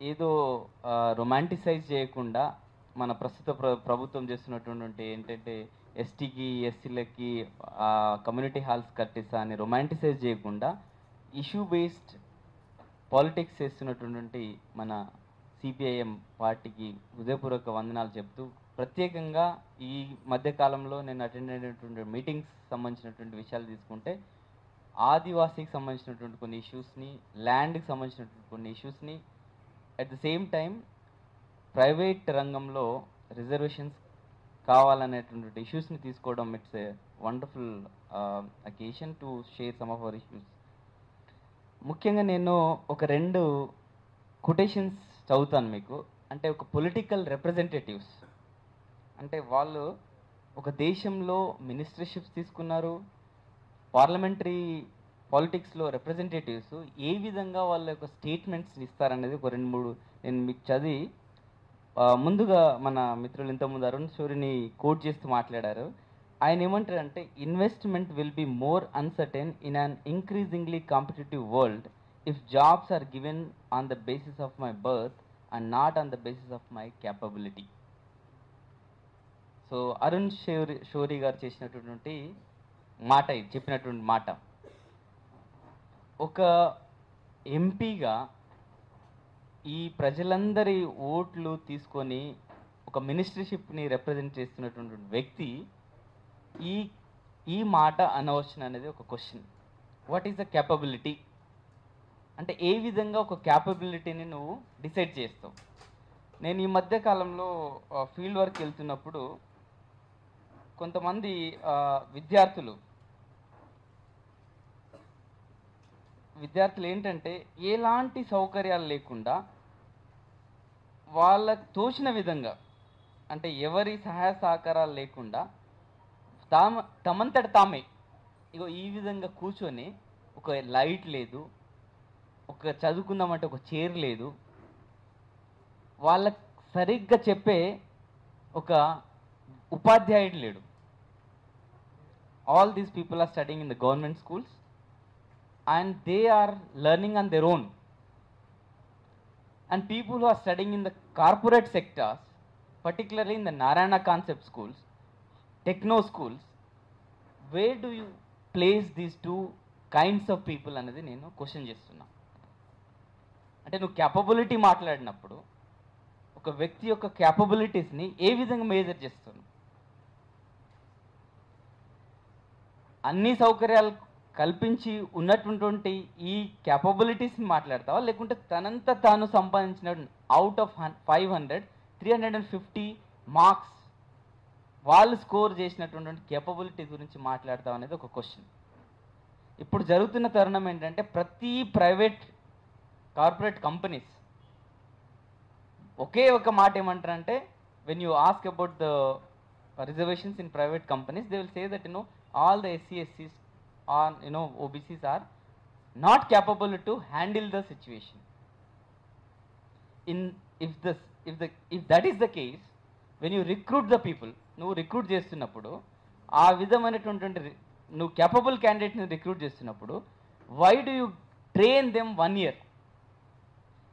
ఏదో రొమాంటిసైజ్ చేయకుండా మన ప్రస్తుత ప్రభుత్వం చేస్తున్నటువంటి ఏంటంటే ఎస్టీకి ఎస్సీలకి కమ్యూనిటీ హాల్స్ కట్టిస్తా అని రొమాంటిసైజ్ చేయకుండా ఇష్యూ బేస్డ్ పాలిటిక్స్ చేస్తున్నటువంటి మన సిపిఐఎం పార్టీకి హృదయపూర్వక వందనాలు చెప్తూ ప్రత్యేకంగా ఈ మధ్యకాలంలో నేను అటెండ్ అయినటువంటి మీటింగ్స్ సంబంధించినటువంటి విషయాలు తీసుకుంటే ఆదివాసీకి సంబంధించినటువంటి కొన్ని ఇష్యూస్ని, ల్యాండ్కి సంబంధించినటువంటి కొన్ని ఇష్యూస్ని, at the same time private రంగంలో రిజర్వేషన్స్ కావాలనేటువంటి ఇష్యూస్ని తీసుకోవడం it's a wonderful occasion to share some of our issues. ముఖ్యంగా నేను ఒక 2 కొటేషన్స్ చదువుతాను మీకు. అంటే ఒక పొలిటికల్ రిప్రజెంటేటివ్స్ అంటే వాళ్ళు ఒక దేశంలో మినిస్టర్షిప్స్ తీసుకున్నారు, పార్లమెంటరీ పాలిటిక్స్లో రిప్రజెంటేటివ్స్ ఏ విధంగా వాళ్ళ యొక్క స్టేట్మెంట్స్ ఇస్తారనేది ఒక 2-3 నేను మీకు చదివి ముందుగా మన మిత్రులు ఇంతకుముందు అరుణ్ షూరిని కోట్ చేస్తూ మాట్లాడారు. ఆయన ఏమంటారంటే investment will be more uncertain in an increasingly competitive world if jobs are given on the basis of my birth and not on the basis of my capability. So Arun Shourie గారు చేసినటువంటి మాట, ఇది చెప్పినటువంటి మాట. ఒక ఎంపీగా ఈ ప్రజలందరి ఓట్లు తీసుకొని ఒక మినిస్టర్షిప్ని రిప్రజెంట్ చేస్తున్నటువంటి వ్యక్తి ఈ మాట అనవచ్చున అనేది ఒక question. What is the capability అంటే ఏ విధంగా ఒక క్యాపబిలిటీని నువ్వు డిసైడ్ చేస్తావు? నేను ఈ మధ్య కాలంలో ఫీల్డ్ వర్క్ వెళ్తున్నప్పుడు కొంతమంది విద్యార్థులు ఏంటంటే ఎలాంటి సౌకర్యాలు లేకుండా వాళ్ళకు తోచిన విధంగా, అంటే ఎవరి సహాయ సహకారాలు లేకుండా తమంతట తామే ఇగో ఈ విధంగా కూర్చొని, ఒక లైట్ లేదు, ఒక చదువుకుందామంటే ఒక చైర్ లేదు, వాళ్ళకి సరిగ్గా చెప్పే ఒక ఉపాధ్యాయుడు లేడు. All these people are studying in the government schools and they are learning on their own. And people who are studying in the corporate sectors, particularly in the Narayana concept schools, techno schools, where do you place these 2 kinds of people అనేది నేను question చేస్తున్నా. అంటే నువ్వు capability మాట్లాడినప్పుడు ఒక వ్యక్తి యొక్క క్యాపబిలిటీస్ని ఏ విధంగా మేజర్ చేస్తున్నావు? అన్ని సౌకర్యాలు కల్పించి ఉన్నటువంటి ఈ క్యాపబిలిటీస్ని మాట్లాడతావా, లేకుంటే తనంతా తాను సంపాదించిన అవుట్ ఆఫ్ 500 350 మార్క్స్ వాళ్ళు స్కోర్ చేసినటువంటి క్యాపబిలిటీ గురించి మాట్లాడతావు అనేది ఒక క్వశ్చన్. ఇప్పుడు జరుగుతున్న తరుణం ఏంటంటే ప్రతి ప్రైవేట్ కార్పొరేట్ కంపెనీస్ ఒకే ఒక మాట ఏమంటారంటే, when you ask about the reservations in private companies, they will say that all the SC/SCs or OBCs are not capable to handle the situation. If that is the case, when you recruit the people, నువ్వు recruit చేస్తున్నప్పుడు ఆ విధమైనటువంటి నువ్వు capable క్యాండిడేట్ని recruit చేస్తున్నప్పుడు why do you train them 1 year?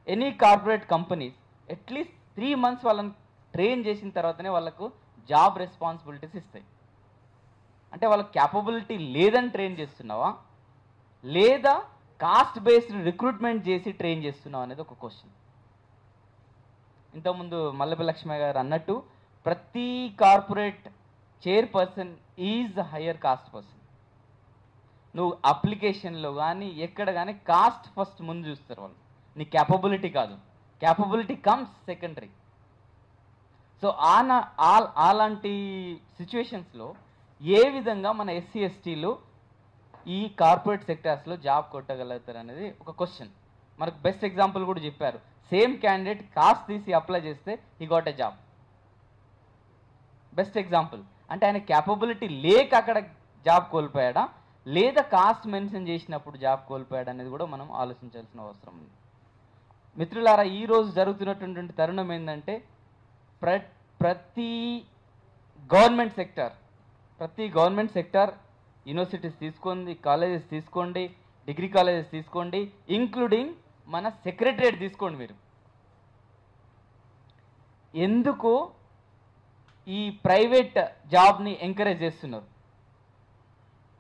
Any corporate companies at least 3 months వాళ్ళని train చేసిన తర్వాతనే వాళ్ళకు జాబ్ రెస్పాన్సిబిలిటీస్ ఇస్తాయి. అంటే వాళ్ళకి క్యాపబిలిటీ లేదని ట్రైన్ చేస్తున్నావా, లేదా కాస్ట్ బేస్డ్ రిక్రూట్మెంట్ చేసి ట్రైన్ చేస్తున్నావా అనేది ఒక క్వశ్చన్. ఇంతకుముందు మల్లెపల్లి లక్ష్మయ్య గారు అన్నట్టు ప్రతి corporate chairperson is the higher cost person. నువ్వు అప్లికేషన్లో కానీ ఎక్కడ కానీ కాస్ట్ ఫస్ట్ ముందు చూస్తారు వాళ్ళు, నీ క్యాపబిలిటీ కాదు. Capability comes secondary. సో అలాంటి సిచ్యువేషన్స్లో ఏ విధంగా మన SC/STలు ఈ కార్పొరేట్ సెక్టార్స్లో జాబ్ కొట్టగలుగుతారు అనేది ఒక క్వశ్చన్. మనకు బెస్ట్ ఎగ్జాంపుల్ కూడా చెప్పారు. సేమ్ క్యాండిడేట్ కాస్ట్ తీసి అప్లై చేస్తే he got a job. Best example. అంటే ఆయన క్యాపబిలిటీ లేక అక్కడ జాబ్ కోల్పోయాడా, లేదా కాస్ట్ మెన్షన్ చేసినప్పుడు జాబ్ కోల్పోయాడా అనేది కూడా మనం ఆలోచించాల్సిన అవసరం ఉంది. మిత్రులారా, ఈరోజు జరుగుతున్నటువంటి తరుణం ఏంటంటే ప్రతి గవర్నమెంట్ సెక్టార్ యూనివర్సిటీస్ తీసుకోండి, కాలేజెస్ తీసుకోండి, డిగ్రీ కాలేజెస్ తీసుకోండి, ఇంక్లూడింగ్ మన సెక్రటరియట్ తీసుకోండి. మీరు ఎందుకు ఈ ప్రైవేట్ జాబ్ని ఎంకరేజ్ చేస్తున్నారు?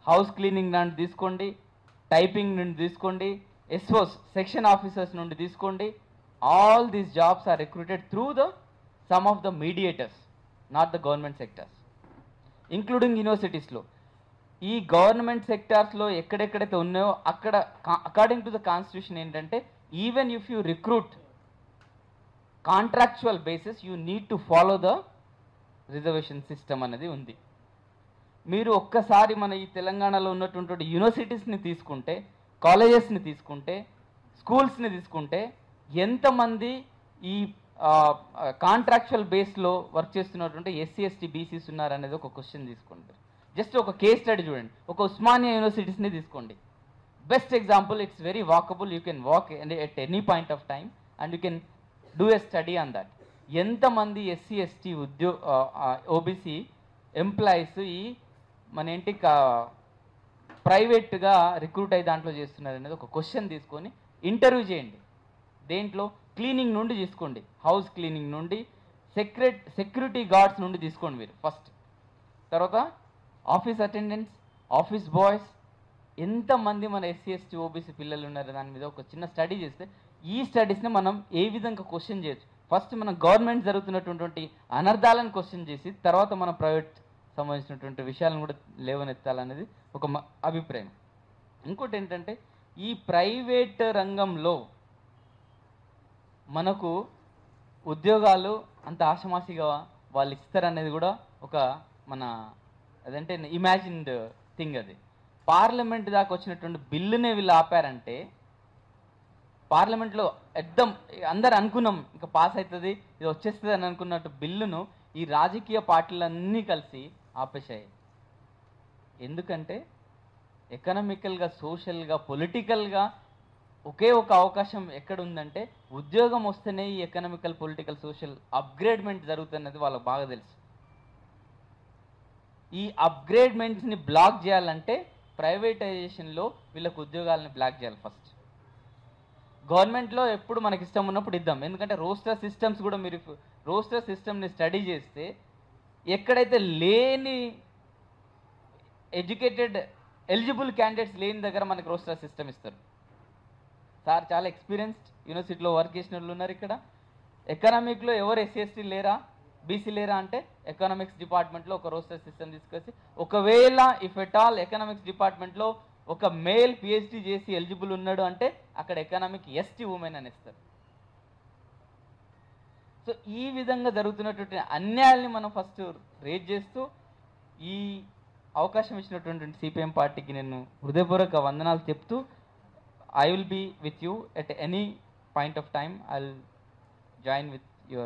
హౌస్ క్లీనింగ్ నుండి తీసుకోండి, టైపింగ్ నుండి తీసుకోండి, ఎస్ఓస్ సెక్షన్ ఆఫీసర్స్ నుండి తీసుకోండి, all these jobs are recruited through the some of the mediators, not the government sectors, including యూనివర్సిటీస్లో. ఈ గవర్నమెంట్ సెక్టార్స్లో ఎక్కడెక్కడైతే ఉన్నాయో అక్కడ అకార్డింగ్ టు ద కాన్స్టిట్యూషన్ ఏంటంటే, even if you recruit contractual basis you need to follow the reservation system అనేది ఉంది. మీరు ఒక్కసారి మన ఈ తెలంగాణలో ఉన్నటువంటి యూనివర్సిటీస్ని తీసుకుంటే, కాలేజెస్ని తీసుకుంటే, స్కూల్స్ని తీసుకుంటే ఎంతమంది ఈ కాంట్రాక్చువల్ బేస్లో వర్క్ చేస్తున్నటువంటి ఎస్సీ ఎస్టీ బీసీస్ ఉన్నారనేది ఒక క్వశ్చన్ తీసుకుంటారు. జస్ట్ ఒక కేస్ స్టడీ చూడండి. ఒక ఉస్మానియా యూనివర్సిటీస్ని తీసుకోండి. Best example, it's very walkable, you can walk at any point of time and you can do a study on that. ఎంతమంది ఎస్సీ ఎస్టీ ఓబీసీ ఎంప్లాయీస్ ఈ మన ఏంటి ప్రైవేట్గా రిక్రూట్ అయ్యి దాంట్లో చేస్తున్నారు అనేది ఒక క్వశ్చన్ తీసుకొని ఇంటర్వ్యూ చేయండి. దేంట్లో క్లీనింగ్ నుండి తీసుకోండి, హౌస్ క్లీనింగ్ నుండి, సెక్యూరిటీ గార్డ్స్ నుండి తీసుకోండి మీరు ఫస్ట్. తర్వాత ఆఫీస్ అటెండెంట్స్, ఆఫీస్ బాయ్స్, ఎంతమంది మన ఎస్సీ ఎస్టీ ఓబీసీ పిల్లలు ఉన్నారు దాని మీద ఒక చిన్న స్టడీ చేస్తే ఈ స్టడీస్ని మనం ఏ విధంగా క్వశ్చన్ చేయొచ్చు. ఫస్ట్ మనం గవర్నమెంట్ జరుగుతున్నటువంటి అనర్థాలను క్వశ్చన్ చేసి తర్వాత మనం ప్రైవేట్ సంబంధించినటువంటి విషయాలను కూడా లేవనెత్తాలనేది ఒక అభిప్రాయం. ఇంకోటి ఏంటంటే, ఈ ప్రైవేట్ రంగంలో మనకు ఉద్యోగాలు అంత ఆషమాషిగా వాళ్ళు ఇస్తారనేది కూడా ఒక మన అదంటే ఇమాజిన్డ్ థింగ్. అది పార్లమెంట్ దాకా వచ్చినటువంటి బిల్లునే వీళ్ళు ఆపారంటే, పార్లమెంట్లో అందరు అనుకున్నాం ఇంకా పాస్ అవుతుంది, ఇది వచ్చేస్తుంది అని అనుకున్నట్టు బిల్లును ఈ రాజకీయ పార్టీలన్నీ కలిసి ఆపేశాయి. ఎందుకంటే ఎకనామికల్గా, సోషల్గా, పొలిటికల్గా ఒకే ఒక అవకాశం ఎక్కడ ఉందంటే, ఉద్యోగం వస్తేనే ఈ ఎకనామికల్, పొలిటికల్, సోషల్ అప్గ్రేడ్మెంట్ జరుగుతున్నది వాళ్ళకి బాగా తెలుసు. ఈ అప్గ్రేడ్మెంట్స్ని బ్లాక్ చేయాలంటే ప్రైవేటైజేషన్లో వీళ్ళకు ఉద్యోగాలని బ్లాక్ చేయాలి ఫస్ట్. గవర్నమెంట్లో ఎప్పుడు మనకి ఇష్టం ఉన్నప్పుడు ఇద్దాం. ఎందుకంటే రోస్టర్ సిస్టమ్స్ కూడా మీరు రోస్టర్ సిస్టమ్ని స్టడీ చేస్తే ఎక్కడైతే లేని ఎడ్యుకేటెడ్ ఎలిజిబుల్ క్యాండిడేట్స్ లేని దగ్గర మనకి రోస్టర్ సిస్టమ్ ఇస్తారు. సార్ చాలా ఎక్స్పీరియన్స్డ్ యూనివర్సిటీలో వర్క్ చేసిన వాళ్ళు ఉన్నారు ఇక్కడ. ఎకనామిక్లో ఎవరు ఎస్సీ ఎస్టీ లేరా, బీసీ లేరా అంటే ఎకనామిక్స్ డిపార్ట్మెంట్లో ఒక రోస్టర్ సిస్టమ్ తీసుకొచ్చి, ఒకవేళ ఇఫ్ ఎట్ ఆల్ ఎకనామిక్స్ డిపార్ట్మెంట్లో ఒక మేల్ పిహెచ్డి చేసి ఎలిజిబుల్ ఉన్నాడు అంటే అక్కడ ఎకనామిక్ ఎస్టీ ఉమెన్ అని ఇస్తారు. సో ఈ విధంగా జరుగుతున్నటువంటి అన్యాయాల్ని మనం ఫస్ట్ రేజ్ చేస్తూ ఈ అవకాశం ఇచ్చినటువంటి సిపిఎం పార్టీకి నేను హృదయపూర్వక వందనాలు చెప్తూ, I will be with you at any point of time. I'll join with your